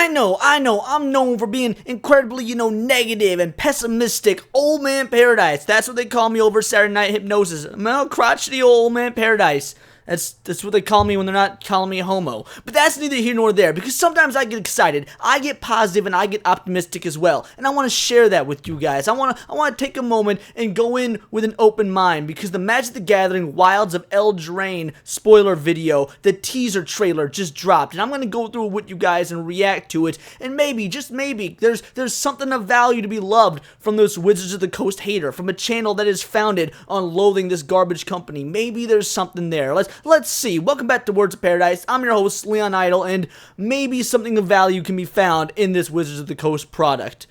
I know, I'm known for being incredibly, negative and pessimistic. Old Man Paradise, that's what they call me over Saturday Night Hypnosis. I'm a crotchety old man Paradise. That's what they call me when they're not calling me a homo. But that's neither here nor there, because sometimes I get excited, I get positive, and I get optimistic as well. And I want to share that with you guys. I want to take a moment and go in with an open mind, because the Magic the Gathering Wilds of Eldraine spoiler video, the teaser trailer just dropped, and I'm going to go through it with you guys and react to it. And maybe, just maybe, there's something of value to be loved from this Wizards of the Coast hater, from a channel that is founded on loathing this garbage company. Maybe there's something there. Let's see. Welcome back to Words of Paradise. I'm your host, Leon Idle, and maybe something of value can be found in this Wizards of the Coast product.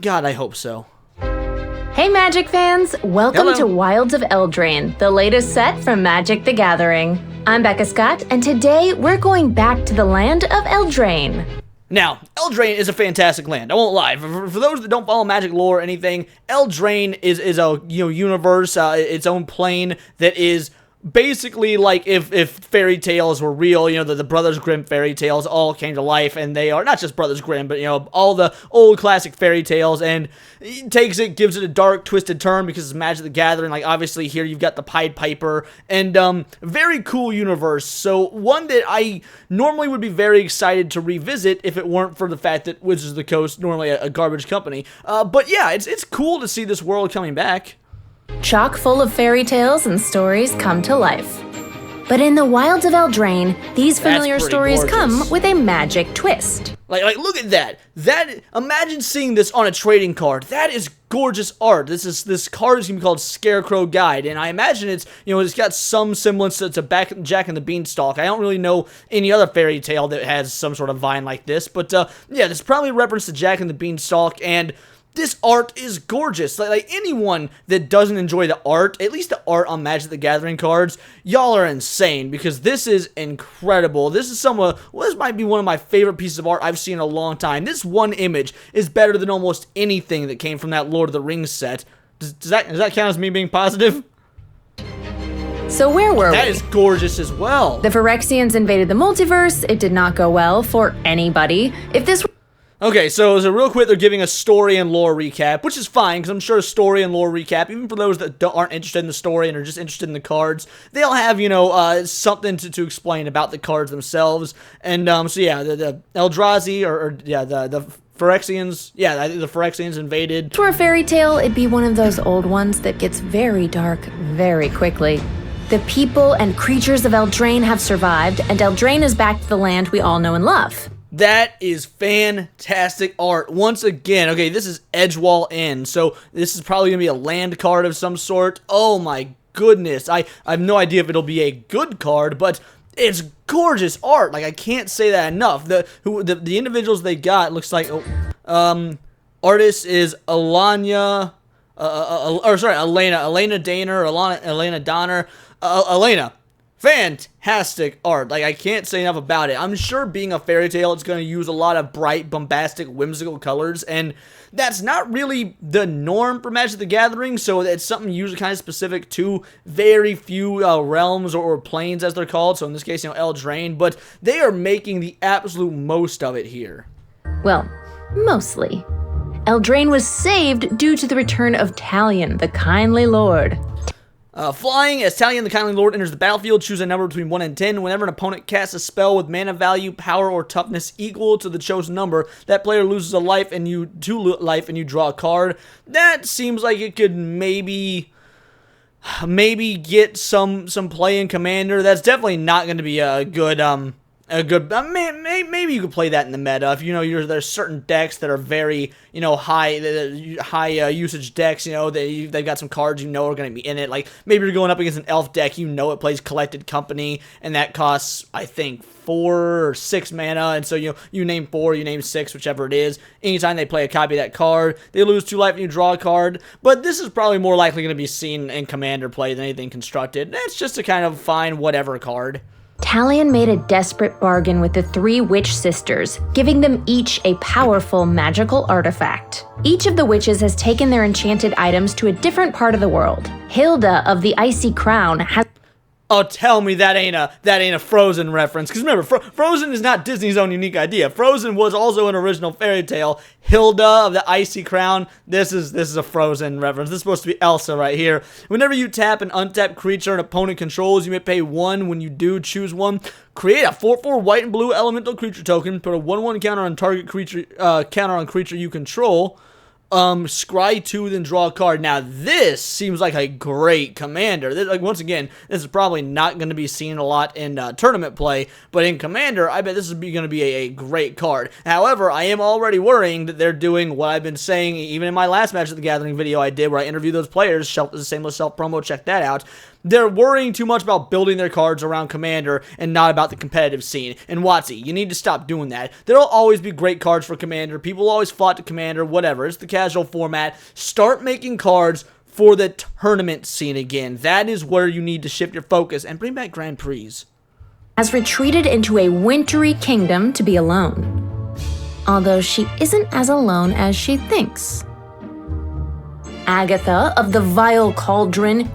God, I hope so. Hey Magic fans! Welcome to Wilds of Eldraine, the latest set from Magic the Gathering. I'm Becca Scott, and today we're going back to the land of Eldraine. Now, Eldraine is a fantastic land, I won't lie. For those that don't follow Magic lore or anything, Eldraine is a universe, its own plane that is basically like if fairy tales were real, the Brothers Grimm fairy tales all came to life, and they are not just Brothers Grimm, but all the old classic fairy tales, and it gives it a dark, twisted turn because it's Magic the Gathering. Like, obviously here you've got the Pied Piper, and very cool universe. So one that I normally would be very excited to revisit if it weren't for the fact that Wizards of the Coast normally a garbage company. But yeah, it's cool to see this world coming back. Chock full of fairy tales and stories come to life. But in the wilds of Eldraine, these familiar stories gorgeous. Come with a magic twist. Like look at that. Imagine seeing this on a trading card. That is gorgeous art. This card is gonna be called Scarecrow Guide, and I imagine it's got some semblance to Jack and the Beanstalk. I don't really know any other fairy tale that has some sort of vine like this, but yeah, there's probably a reference to Jack and the Beanstalk, and this art is gorgeous. Like anyone that doesn't enjoy the art, at least the art on Magic the Gathering cards, y'all are insane, because this is incredible. This might be one of my favorite pieces of art I've seen in a long time. This one image is better than almost anything that came from that Lord of the Rings set. Does that count as me being positive? So where were we? That is gorgeous as well. The Phyrexians invaded the multiverse. It did not go well for anybody. If this Okay, so real quick, they're giving a story and lore recap, which is fine, because I'm sure a story and lore recap, even for those that aren't interested in the story and are just interested in the cards, they'll have, something to explain about the cards themselves. And, so yeah, the Eldrazi, the Phyrexians, the Phyrexians invaded. For a fairy tale, it'd be one of those old ones that gets very dark very quickly. The people and creatures of Eldraine have survived, and Eldraine is back to the land we all know and love. That is fantastic art. Once again, okay, this is Edgewall Inn, so this is probably going to be a land card of some sort. Oh my goodness, I have no idea if it'll be a good card, but it's gorgeous art. Like, I can't say that enough. The individuals they got, looks like, artist is Elena Donner. Elena. Fantastic art. Like, I can't say enough about it. I'm sure being a fairy tale, it's going to use a lot of bright, bombastic, whimsical colors, and that's not really the norm for Magic the Gathering, so it's something usually kind of specific to very few realms or planes, as they're called, so in this case, Eldraine, but they are making the absolute most of it here. Well, mostly. Eldraine was saved due to the return of Talion, the Kindly Lord. Flying, as Talion the Kindly Lord enters the battlefield, choose a number between 1 and 10. Whenever an opponent casts a spell with mana value, power, or toughness equal to the chosen number, that player loses a life and you draw a card. That seems like it could maybe get some play in Commander. That's definitely not going to be a good maybe you could play that in the meta if there's certain decks that are very high usage decks. They've got some cards are going to be in it. Like, maybe you're going up against an elf deck, it plays Collected Company, and that costs, I think, 4 or 6 mana, and so you name 4, you name 6, whichever it is. Anytime they play a copy of that card, they lose 2 life and you draw a card. But this is probably more likely going to be seen in Commander play than anything constructed. It's just a kind of fine whatever card. Talion made a desperate bargain with the 3 witch sisters, giving them each a powerful magical artifact. Each of the witches has taken their enchanted items to a different part of the world. Hilda of the Icy Crown has... Oh, tell me that ain't a Frozen reference. Because remember, Frozen is not Disney's own unique idea. Frozen was also an original fairy tale. Hilda of the Icy Crown. This is a Frozen reference. This is supposed to be Elsa right here. Whenever you tap an untapped creature an opponent controls, you may pay 1. When you do, choose 1. Create a 4/4 white and blue elemental creature token. Put a 1/1 counter on target creature creature you control. Scry 2, then draw a card. Now, this seems like a great commander. Once again, this is probably not going to be seen a lot in tournament play, but in commander, I bet this is going to be a great card. However, I am already worrying that they're doing what I've been saying, even in my last Magic the Gathering video I did, where I interviewed those players. Shelf is a Shameless Self promo, check that out. They're worrying too much about building their cards around Commander and not about the competitive scene. And WotC, you need to stop doing that. There'll always be great cards for Commander. People always fought to Commander, whatever. It's the casual format. Start making cards for the tournament scene again. That is where you need to shift your focus and bring back Grand Prix. Has retreated into a wintry kingdom to be alone. Although she isn't as alone as she thinks. Agatha of the Vile Cauldron,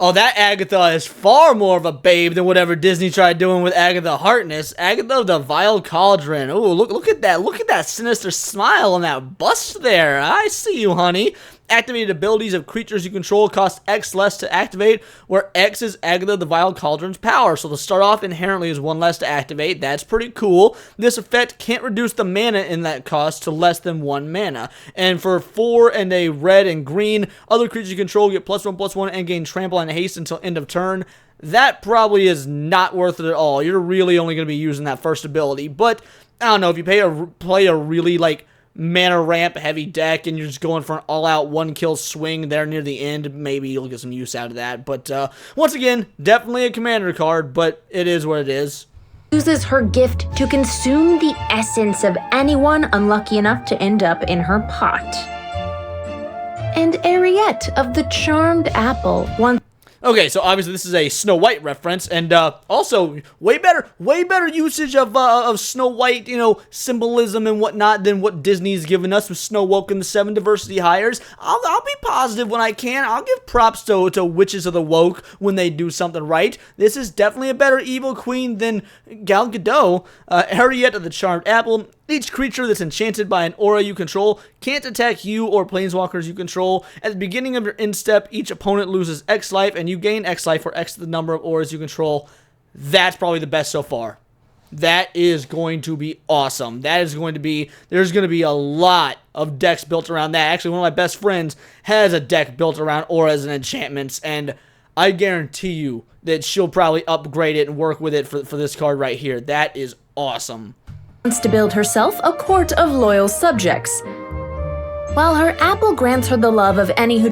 Oh, that Agatha is far more of a babe than whatever Disney tried doing with Agatha Harkness. Agatha of the Vile Cauldron. Oh, look at that. Look at that sinister smile on that bust there. I see you, honey. Activated abilities of creatures you control cost X less to activate, where X is Agatha the Vile Cauldron's power. So to start off inherently is 1 less to activate. That's pretty cool. This effect can't reduce the mana in that cost to less than 1 mana. And for 4 and a red and green, other creatures you control get +1/+1 and gain trample and haste until end of turn. That probably is not worth it at all. You're really only going to be using that first ability. But I don't know, if you play a really mana ramp heavy deck and you're just going for an all-out 1-kill swing there near the end, maybe you'll get some use out of that. But once again, definitely a commander card, but it is what it is. Uses her gift to consume the essence of anyone unlucky enough to end up in her pot. And Ariette of the Charmed Apple once. Okay, so obviously this is a Snow White reference, and also way better usage of Snow White, symbolism and whatnot than what Disney's given us with Snow Woke and the 7 diversity hires. I'll be positive when I can. I'll give props to Witches of the Woke when they do something right. This is definitely a better evil queen than Gal Gadot. Ariette of the Charmed Apple. Each creature that's enchanted by an aura you control can't attack you or planeswalkers you control. At the beginning of your end step, each opponent loses X life, and you gain X life for X the number of auras you control. That's probably the best so far. That is going to be awesome. There's going to be a lot of decks built around that. Actually, one of my best friends has a deck built around auras and enchantments, and I guarantee you that she'll probably upgrade it and work with it for this card right here. That is awesome. Wants to build herself a court of loyal subjects, while her apple grants her the love of any who.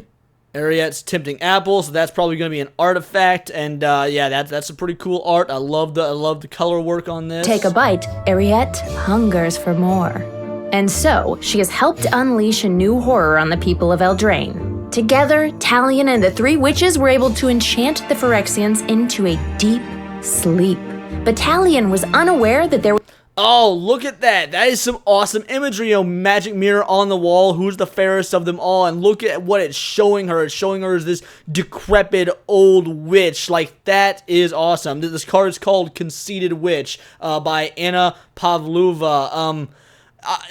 Ariette's Tempting Apple, so that's probably going to be an artifact, and yeah, that's a pretty cool art. I love the color work on this. Take a bite. Ariette hungers for more, and so she has helped unleash a new horror on the people of Eldraine. Together, Talion and the 3 witches were able to enchant the Phyrexians into a deep sleep. But Talion was unaware that there. Oh, look at that. That is some awesome imagery. Magic mirror on the wall. Who's the fairest of them all? And look at what it's showing her. It's showing her as this decrepit old witch. That is awesome. This card is called Conceited Witch by Anna Pavlova.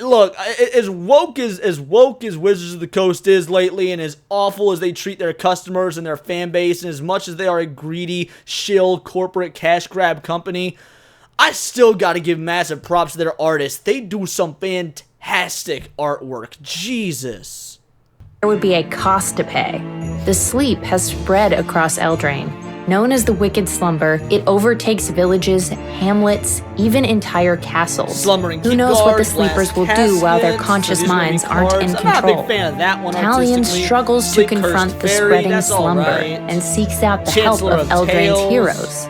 Look, as woke as Wizards of the Coast is lately, and as awful as they treat their customers and their fan base, and as much as they are a greedy, shill, corporate cash grab company, I still gotta give massive props to their artists. They do some fantastic artwork. Jesus. There would be a cost to pay. The sleep has spread across Eldraine. Known as the Wicked Slumber, it overtakes villages, hamlets, even entire castles. Slumbering. Who knows what the sleepers will do while their conscious minds aren't in control. I'm not a big fan of that one. Talion struggles to confront the spreading slumber and seeks out the help of Eldraine's heroes.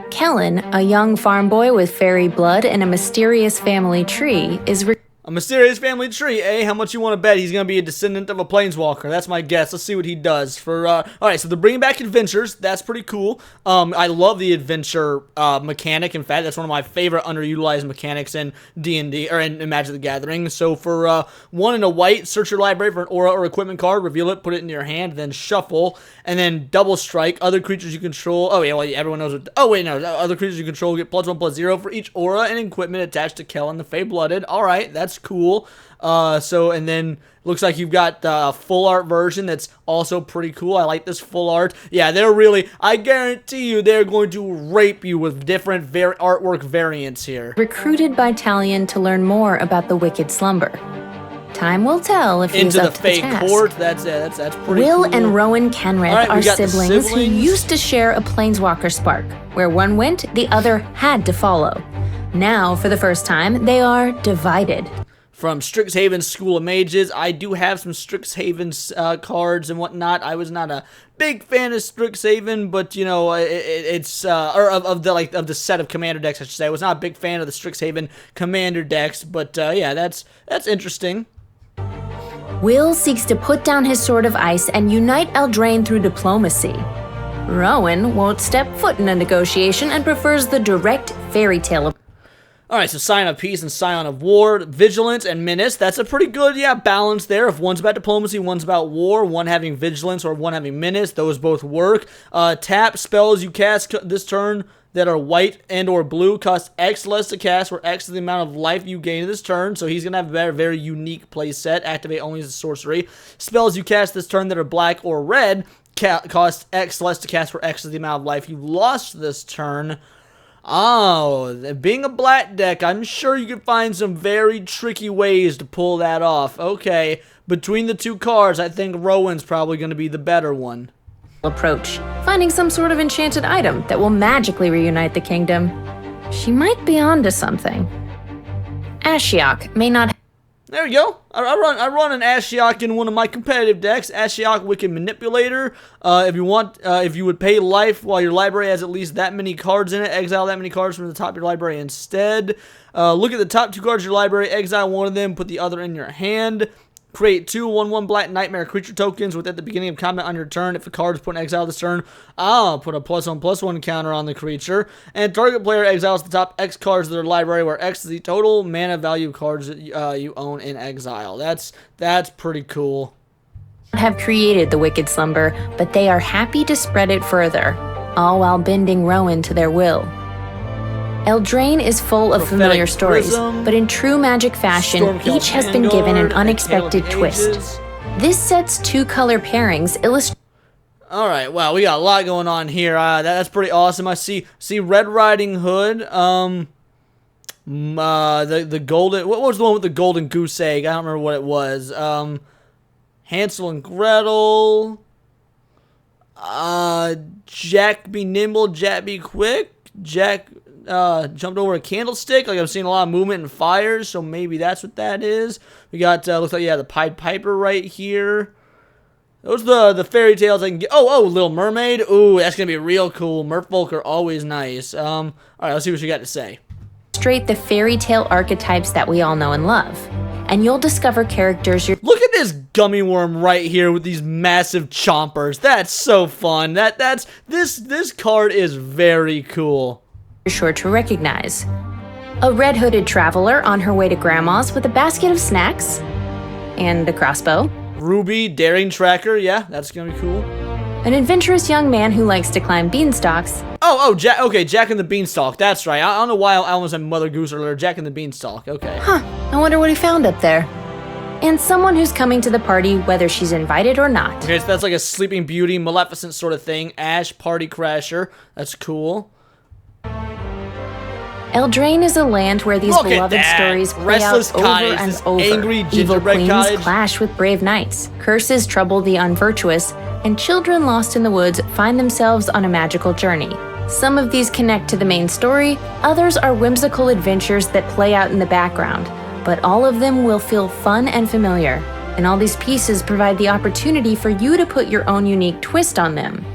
Kellen, a young farm boy with fairy blood and a mysterious family tree, is A mysterious family tree, eh? How much you want to bet he's going to be a descendant of a planeswalker? That's my guess. Let's see what he does. Alright, so they're bringing back adventures. That's pretty cool. I love the adventure mechanic. In fact, that's one of my favorite underutilized mechanics in D&D, or in Magic the Gathering. So for 1 and a white, search your library for an aura or equipment card, reveal it, put it in your hand, then shuffle, and then double strike. Other creatures you control... Oh, yeah, well, everyone knows what... Oh, wait, no. Other creatures you control get +1/+0 for each aura and equipment attached to Kel and the Fey-Blooded. Alright, that's cool. And then looks like you've got the full art version that's also pretty cool. I like this full art. Yeah, I guarantee you they're going to rape you with different artwork variants here. Recruited by Talion to learn more about the Wicked Slumber. Time will tell if he's up to the task. Into the Fey Court, that's pretty Will cool. and Rowan Kenrith are siblings who used to share a Planeswalker spark. Where one went, the other had to follow. Now, for the first time, they are divided. From Strixhaven's School of Mages, I do have some Strixhaven's cards and whatnot. I was not a big fan of Strixhaven, but you know, it's of the set of commander decks, I should say. I was not a big fan of the Strixhaven commander decks, but yeah, that's interesting. Will seeks to put down his Sword of Ice and unite Eldraine through diplomacy. Rowan won't step foot in a negotiation and prefers the direct fairy tale approach. Alright, so Scion of Peace and Scion of War, Vigilance and Menace. That's a pretty good, balance there. If one's about diplomacy, one's about war, one having Vigilance or one having Menace, those both work. Tap spells you cast this turn that are white and or blue cost X less to cast, where X is the amount of life you gain this turn, so he's going to have a very, very unique play set. Activate only as a sorcery. Spells you cast this turn that are black or red cost X less to cast, where X is the amount of life you lost this turn. Oh, being a black deck, I'm sure you can find some very tricky ways to pull that off. Okay, between the two cards, I think Rowan's probably going to be the better one. Approach, finding some sort of enchanted item that will magically reunite the kingdom. She might be onto something. Ashiok may not... There we go. I run an Ashiok in one of my competitive decks. Ashiok Wicked Manipulator. If you would pay life while your library has at least that many cards in it, exile that many cards from the top of your library instead. Look at the top 2 cards of your library, exile one of them, put the other in your hand. Create 2 1/1 Black Nightmare creature tokens with at the beginning of combat on your turn. If a card is put in exile this turn, I'll put a +1/+1 counter on the creature. And target player exiles the top X cards of their library, where X is the total mana value of cards that you own in exile. That's pretty cool. Have created the Wicked Slumber, but they are happy to spread it further, all while bending Rowan to their will. Eldraine is full of familiar stories, but in true Magic fashion, each has been given an unexpected twist. This set's 2-color pairings illustrate... Alright, wow, we got a lot going on here. That's pretty awesome. I see Red Riding Hood, the golden... What was the one with the golden goose egg? I don't remember what it was. Hansel and Gretel, Jack be nimble, Jack be quick, Jack... jumped over a candlestick. Like, I'm seeing a lot of movement and fires, so maybe that's what that is. We got, looks like, the Pied Piper right here. Those are the fairy tales I can get. Oh, Little Mermaid. Ooh, that's gonna be real cool. Merfolk are always nice. Alright, let's see what you got to say. Illustrate the fairy tale archetypes that we all know and love. And you'll discover characters you're... Look at this gummy worm right here with these massive chompers. That's so fun. This card is very cool. Sure to recognize. A red-hooded traveler on her way to Grandma's with a basket of snacks and a crossbow. Ruby, daring tracker, yeah, that's gonna be cool. An adventurous young man who likes to climb beanstalks. Jack and the Beanstalk, that's right. I don't know why I almost said Mother Goose earlier. Jack and the Beanstalk, okay. Huh, I wonder what he found up there. And someone who's coming to the party whether she's invited or not. Okay, so that's like a Sleeping Beauty, Maleficent sort of thing. Ash, Party Crasher, that's cool. Eldraine is a land where these beloved stories play out over and over. Angry Evil queens cottage. clash with brave knights, curses trouble the unvirtuous, and children lost in the woods find themselves on a magical journey. Some of these connect to the main story, others are whimsical adventures that play out in the background, but all of them will feel fun and familiar, and all these pieces provide the opportunity for you to put your own unique twist on them.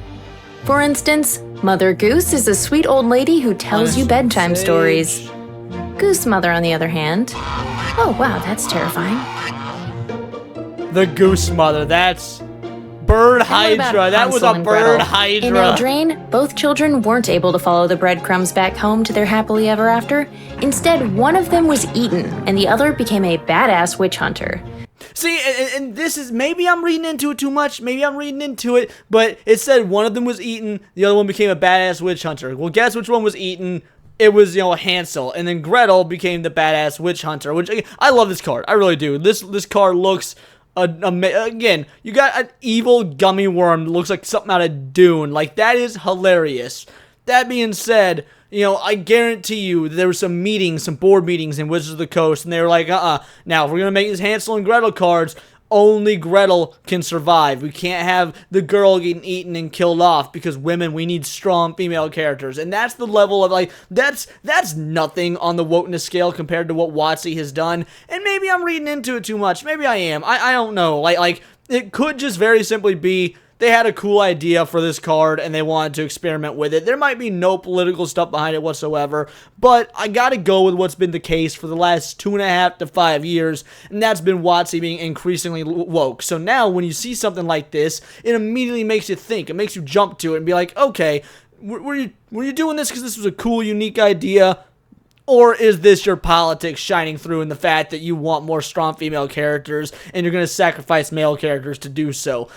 For instance, Mother Goose is a sweet old lady who tells you bedtime stories. Goose Mother, on the other hand, Oh, wow, that's terrifying. The Goose Mother, that's Bird And what about Hydra. That Hansel was a and Bird Gretel? Hydra. In Eldraine, both children weren't able to follow the breadcrumbs back home to their happily ever after. Instead, one of them was eaten, and the other became a badass witch hunter. See, and this is, maybe I'm reading into it too much, maybe I'm reading into it, but it said one of them was eaten, the other one became a badass witch hunter. Well, guess which one was eaten? It was, Hansel, and then Gretel became the badass witch hunter, which, I love this card, I really do. This card looks, again, you got an evil gummy worm that looks like something out of Dune, like, that is hilarious. That being said, I guarantee you there were some meetings, some board meetings in Wizards of the Coast, and they were like, now if we're going to make these Hansel and Gretel cards, only Gretel can survive. We can't have the girl getting eaten and killed off because women, we need strong female characters. And that's the level of, like, that's nothing on the wokeness scale compared to what WotC has done. And maybe I'm reading into it too much. Maybe I am. I don't know. Like, it could just very simply be they had a cool idea for this card and they wanted to experiment with it. There might be no political stuff behind it whatsoever, but I gotta go with what's been the case for the last 2.5 to 5 years, and that's been WotC being increasingly woke. So now when you see something like this, it immediately makes you think. It makes you jump to it and be like, okay, were you doing this because this was a cool, unique idea? Or is this your politics shining through in the fact that you want more strong female characters and you're going to sacrifice male characters to do so?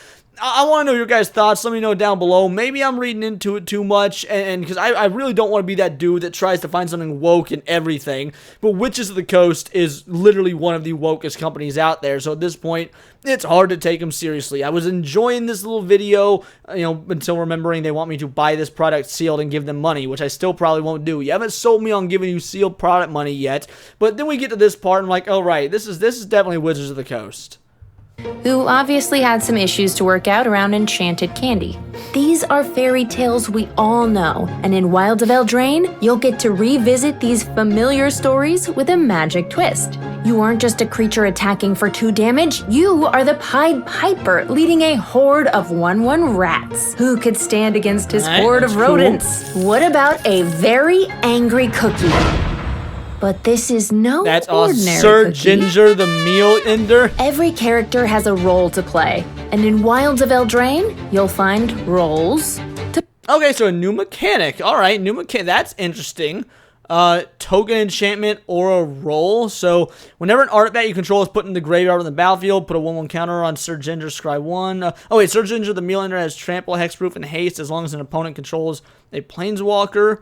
I want to know your guys' thoughts. Let me know down below. Maybe I'm reading into it too much, and because I really don't want to be that dude that tries to find something woke in everything. But Witches of the Coast is literally one of the wokest companies out there, so at this point, it's hard to take them seriously. I was enjoying this little video, until remembering they want me to buy this product sealed and give them money, which I still probably won't do. You haven't sold me on giving you sealed product money yet, but then we get to this part, and I'm like, oh right, this is definitely Wizards of the Coast, who obviously had some issues to work out around enchanted candy. These are fairy tales we all know, and in Wilds of Eldraine, you'll get to revisit these familiar stories with a magic twist. You aren't just a creature attacking for 2 damage, you are the Pied Piper leading a horde of 1/1 rats. Who could stand against his horde of rodents? Cool. What about a very angry cookie? But this is no That's ordinary Sir cookie. Ginger the Meal Ender. Every character has a role to play, and in Wilds of Eldraine, you'll find roles to... Okay, so a new mechanic. All right, new mechanic. That's interesting. Token enchantment or a role. So whenever an artifact you control is put in the graveyard on the battlefield, put a 1/1 counter on Sir Ginger, scry 1. Sir Ginger the Meal Ender has trample, hexproof, and haste as long as an opponent controls a planeswalker.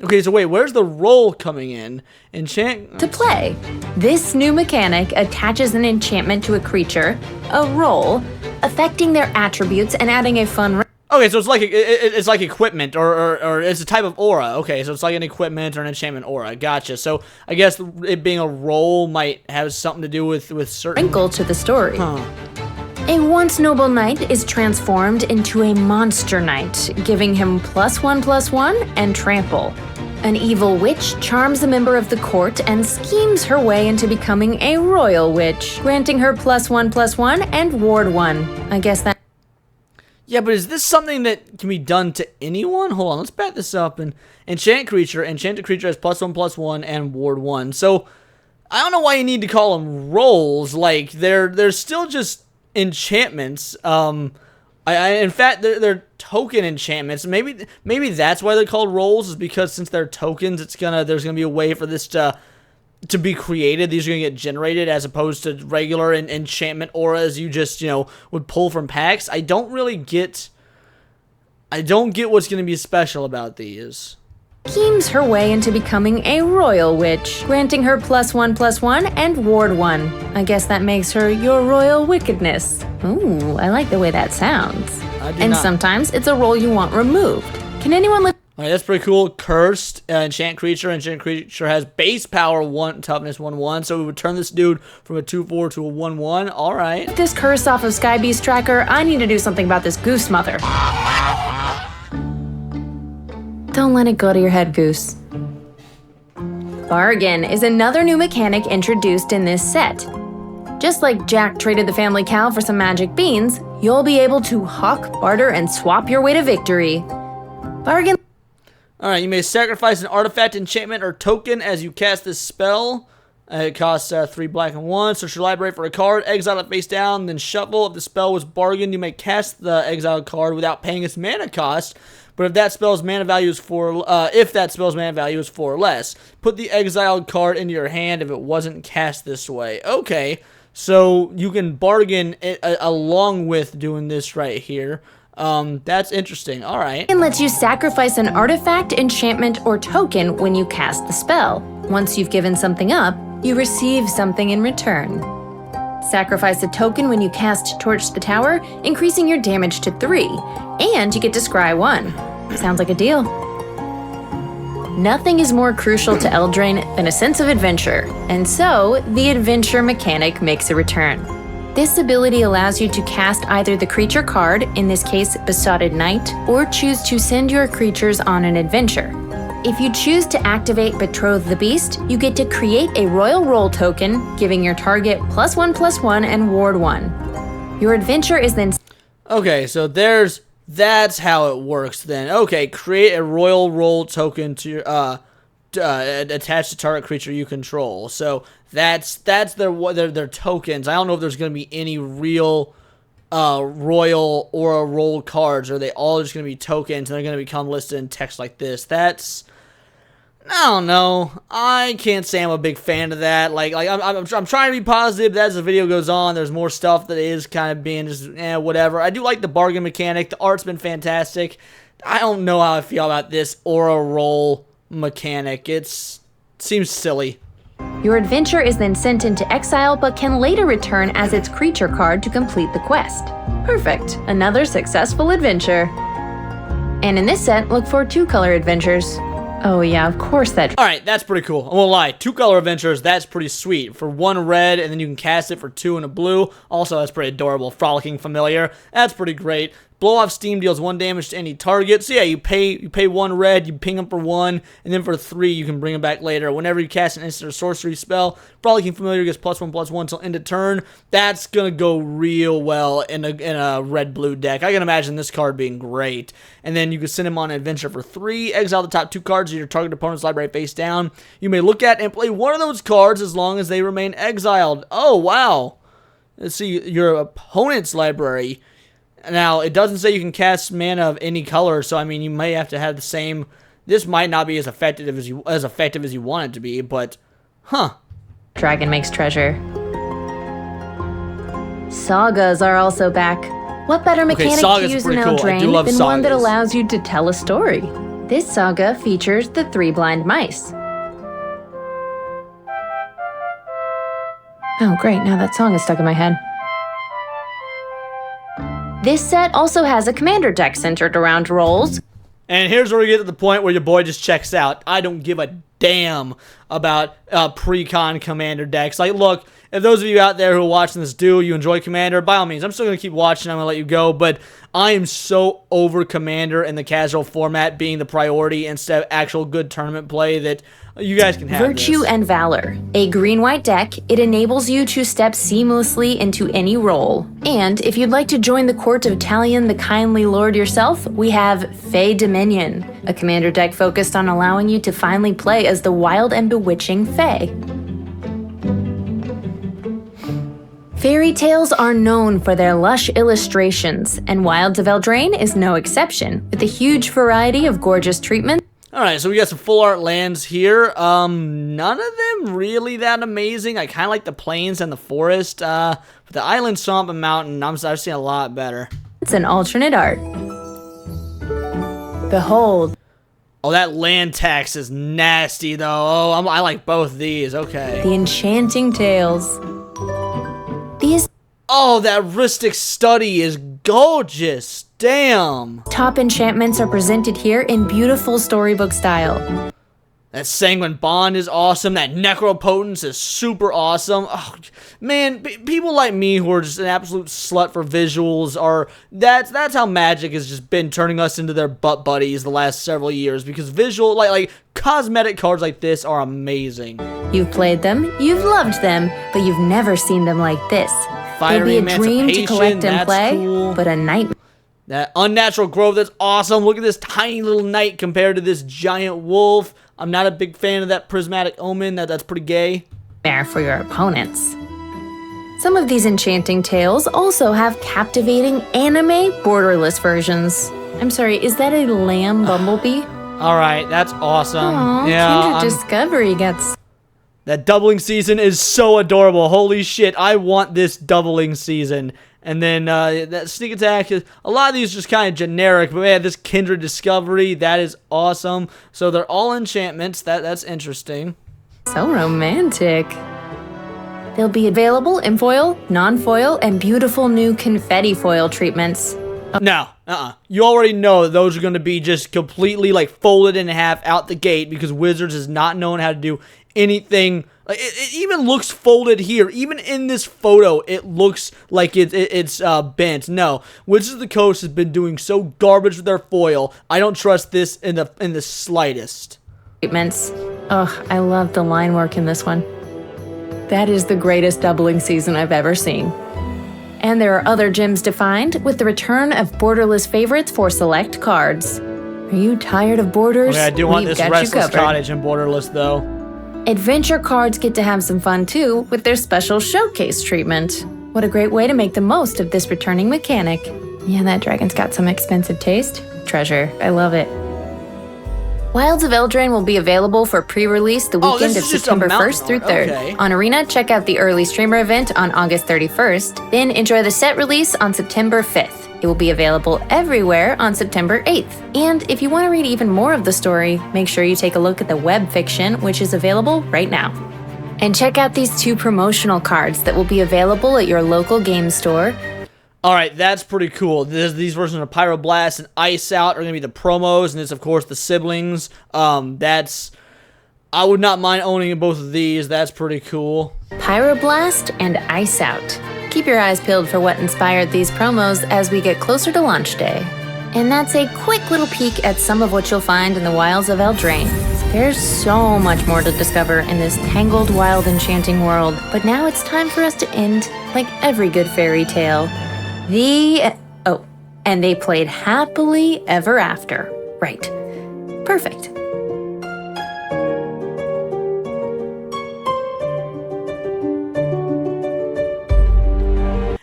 Okay, so wait, where's the role coming in? To play. This new mechanic attaches an enchantment to a creature, a role, affecting their attributes and adding a fun... Okay, so it's like equipment, or it's a type of aura. Okay, so it's like an equipment or an enchantment aura. Gotcha. So I guess it being a role might have something to do with certain... wrinkle to the story. Huh. A once noble knight is transformed into a monster knight, giving him +1/+1 and trample. An evil witch charms a member of the court and schemes her way into becoming a royal witch, granting her +1/+1 and ward 1. I guess that... Yeah, but is this something that can be done to anyone? Hold on, let's back this up. And enchanted creature has +1/+1 and ward 1. So I don't know why you need to call them rolls. Like they're still just enchantments. In fact, they're token enchantments. Maybe that's why they're called rolls, is because since they're tokens, there's gonna be a way for this to be created. These are gonna get generated as opposed to regular enchantment auras you just would pull from packs. I don't get what's gonna be special about these. Schemes her way into becoming a royal witch, granting her +1/+1 and ward 1. I guess that makes her your royal wickedness. Ooh, I like the way that sounds. And sometimes it's a role you want removed. Can anyone live... Alright, that's pretty cool. Cursed, enchant creature. Enchant creature has base power 1, toughness 1/1. So we would turn this dude from a 2/4 to a 1/1. Alright. This curse off of Skybeast Tracker, I need to do something about this Goose Mother. Don't let it go to your head, Goose. Bargain is another new mechanic introduced in this set. Just like Jack traded the family cow for some magic beans, you'll be able to hawk, barter, and swap your way to victory. Bargain. Alright, you may sacrifice an artifact, enchantment, or token as you cast this spell. It costs 3 black and 1. Search your library for a card, exile it face down, then shuffle. If the spell was bargained, you may cast the exiled card without paying its mana cost. But if that spell's mana value is 4, or less, put the exiled card into your hand if it wasn't cast this way. Okay, so you can bargain it along with doing this right here. That's interesting. All right. It lets you sacrifice an artifact, enchantment, or token when you cast the spell. Once you've given something up, you receive something in return. Sacrifice a token when you cast Torch the Tower, increasing your damage to 3, and you get to scry 1. Sounds like a deal. Nothing is more crucial to Eldraine than a sense of adventure, and so the adventure mechanic makes a return. This ability allows you to cast either the creature card, in this case Besotted Knight, or choose to send your creatures on an adventure. If you choose to activate Betroth the Beast, you get to create a Royal Roll token, giving your target +1/+1 and ward 1. Your adventure is then... Okay, so that's how it works then. Okay, create a Royal Roll token to your, attached to target creature you control. So that's their tokens. I don't know if there's going to be any real Royal or Roll cards, or are they all just going to be tokens and they're going to become listed in text like this. I don't know. I can't say I'm a big fan of that. I'm trying to be positive. But as the video goes on, there's more stuff that is kind of being just whatever. I do like the bargain mechanic. The art's been fantastic. I don't know how I feel about this Aura Roll mechanic. It seems silly. Your adventure is then sent into exile, but can later return as its creature card to complete the quest. Perfect. Another successful adventure. And in this set, look for 2-color adventures. Oh yeah, of course that... Alright, that's pretty cool. I won't lie. 2-color adventures, that's pretty sweet. For 1 red, and then you can cast it for 2 in a blue. Also, that's pretty adorable. Frolicking Familiar. That's pretty great. Blow off steam deals 1 damage to any target. So yeah, you pay 1 red, you ping them for 1, and then for 3 you can bring them back later. Whenever you cast an instant or sorcery spell, Frolicking Familiar gets +1/+1 until end of turn. That's gonna go real well in a red-blue deck. I can imagine this card being great. And then you can send him on an adventure for 3. Exile the top 2 cards of your target opponent's library face down. You may look at and play one of those cards as long as they remain exiled. Oh wow! Let's see your opponent's library. Now, it doesn't say you can cast mana of any color, so I mean, you may have to have the same... This might not be as effective as you want it to be, but... Huh. Dragon makes treasure. Sagas are also back. What better mechanic to use in Eldraine than one that allows you to tell a story? This saga features the 3 blind mice. Oh great, now that song is stuck in my head. This set also has a commander deck centered around rolls. And here's where we get to the point where your boy just checks out. I don't give a damn about pre-con commander decks. Like, look, if those of you out there who are watching this you enjoy commander, by all means, I'm still going to keep watching. I'm going to let you go, but I am so over commander and the casual format being the priority instead of actual good tournament play that you guys can have Virtue and Valor. A green-white deck, it enables you to step seamlessly into any role. And if you'd like to join the court of Talion the Kindly Lord yourself, we have Fey Dominion, a commander deck focused on allowing you to finally play as the wild and bewitching Fey. Fairy tales are known for their lush illustrations, and Wilds of Eldraine is no exception, with a huge variety of gorgeous treatments. Alright, so we got some full art lands here. None of them really that amazing. I kind of like the plains and the forest. But the island, swamp, and mountain, I've seen a lot better. It's an alternate art. Behold. Oh, that land tax is nasty, though. Oh, I like both these. Okay. The Enchanting Tales. These... Oh, that Ristic Study is gorgeous. Damn. Top enchantments are presented here in beautiful storybook style. That Sanguine Bond is awesome. That Necropotence is super awesome. Oh, man, people like me who are just an absolute slut for visuals that's how Magic has just been turning us into their butt buddies the last several years, because visual, like cosmetic cards like this are amazing. You've played them, you've loved them, but you've never seen them like this. Fiery They'd be a dream to collect and play, cool. But a nightmare. That Unnatural Growth, that's awesome. Look at this tiny little knight compared to this giant wolf. I'm not a big fan of that Prismatic Omen. That's pretty gay. nightmare for your opponents. Some of these enchanting tales also have captivating anime borderless versions. I'm sorry, is that a lamb bumblebee? All right, that's awesome. Aw, Yeah, Kindred Discovery gets... that doubling season is so adorable. Holy shit, I want this doubling season. And then that sneak attack is a lot of these just kind of generic, but man, this Kindred Discovery, that is awesome. So they're all enchantments. That's interesting. So romantic. They'll be available in foil, non-foil, and beautiful new confetti foil treatments. No, you already know those are going to be just completely like folded in half out the gate because Wizards is not known how to do anything. It even looks folded here. Even in this photo, it looks like it's bent. No, Wizards of the Coast has been doing so garbage with their foil. I don't trust this in the slightest. Treatments. Ugh, I love the line work in this one. That is the greatest doubling season I've ever seen. And there are other gems to find with the return of borderless favorites for select cards. Are you tired of borders? Okay, I do want this Restless Cottage and borderless though. Adventure cards get to have some fun too with their special showcase treatment. What a great way to make the most of this returning mechanic. Yeah, that dragon's got some expensive taste. Treasure, I love it. Wilds of Eldraine will be available for pre-release the weekend of September 1st through 3rd. Okay. On Arena, check out the early streamer event on August 31st, then enjoy the set release on September 5th. It will be available everywhere on September 8th. And if you want to read even more of the story, make sure you take a look at the web fiction, which is available right now. And check out these 2 promotional cards that will be available at your local game store. Alright, that's pretty cool. These versions of Pyroblast and Ice Out are going to be the promos, and it's, of course, the siblings. I would not mind owning both of these. That's pretty cool. Pyroblast and Ice Out. Keep your eyes peeled for what inspired these promos as we get closer to launch day. And that's a quick little peek at some of what you'll find in the wilds of Eldraine. There's so much more to discover in this tangled, wild, enchanting world, but now it's time for us to end like every good fairy tale. And they played happily ever after. Right. Perfect.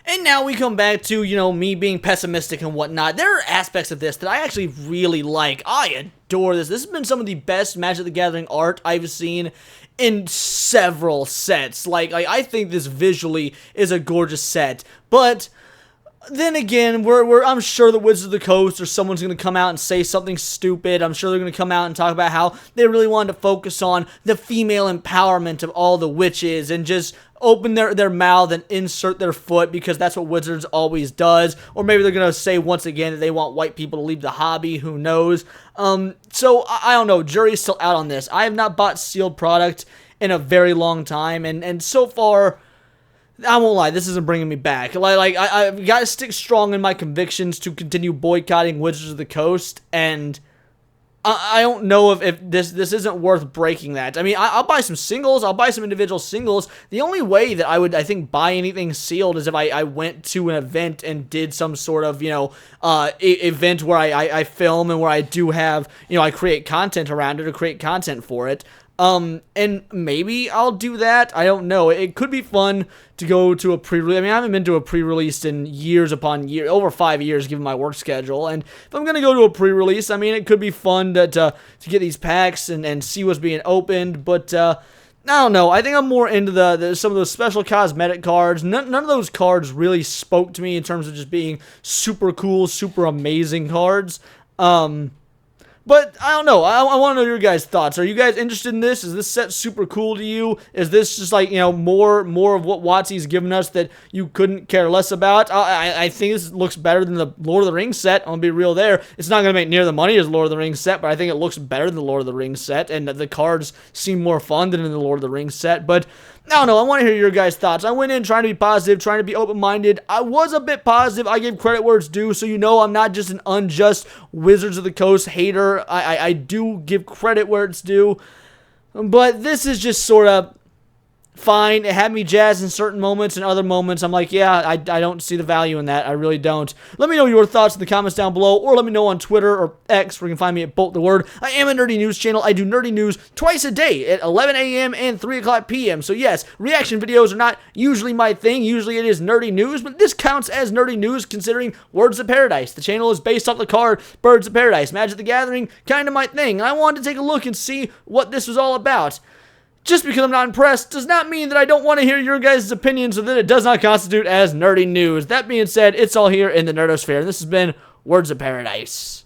And now we come back to, me being pessimistic and whatnot. There are aspects of this that I actually really like. I adore this. This has been some of the best Magic the Gathering art I've seen in several sets. Like I think this visually is a gorgeous set, but then again, I'm sure the Wizards of the Coast or someone's going to come out and say something stupid. I'm sure they're going to come out and talk about how they really wanted to focus on the female empowerment of all the witches and just open their mouth and insert their foot because that's what Wizards always does. Or maybe they're going to say once again that they want white people to leave the hobby. Who knows? So I don't know. Jury's still out on this. I have not bought sealed product in a very long time. And so far, I won't lie, this isn't bringing me back. I've got to stick strong in my convictions to continue boycotting Wizards of the Coast, and I don't know if this isn't worth breaking that. I mean, I'll buy some singles, I'll buy some individual singles. The only way that I would, I think, buy anything sealed is if I went to an event and did some sort of, event where I film and where I do have, I create content around it or create content for it. And maybe I'll do that. I don't know. It could be fun to go to a pre-release. I mean, I haven't been to a pre-release in years upon years, over 5 years, given my work schedule. And if I'm going to go to a pre-release, I mean, it could be fun to get these packs and see what's being opened. But, I don't know. I think I'm more into some of those special cosmetic cards. None of those cards really spoke to me in terms of just being super cool, super amazing cards. But I don't know. I want to know your guys' thoughts. Are you guys interested in this? Is this set super cool to you? Is this just like, more of what WotC's given us that you couldn't care less about? I think this looks better than the Lord of the Rings set. I'm going to be real there. It's not going to make near the money as the Lord of the Rings set, but I think it looks better than the Lord of the Rings set, and the cards seem more fun than in the Lord of the Rings set. But I don't know. I want to hear your guys' thoughts. I went in trying to be positive, trying to be open-minded. I was a bit positive. I gave credit where it's due, so I'm not just an unjust Wizards of the Coast hater. I do give credit where it's due. But this is just sort of fine. It had me jazzed in certain moments, and other moments I'm like, yeah, I don't see the value in that. I really don't. Let me know your thoughts in the comments down below, or let me know on Twitter or X, where you can find me at Bolt the Word. I am a nerdy news channel. I do nerdy news twice a day at 11 a.m. and 3 o'clock p.m. So yes, reaction videos are not usually my thing. Usually it is nerdy news, but this counts as nerdy news considering Words of Paradise. The channel is based off the card Birds of Paradise. Magic the Gathering, kind of my thing. I wanted to take a look and see what this was all about. Just because I'm not impressed does not mean that I don't want to hear your guys' opinions, or that it does not constitute as nerdy news. That being said, it's all here in the Nerdosphere, and this has been Words of Paradise.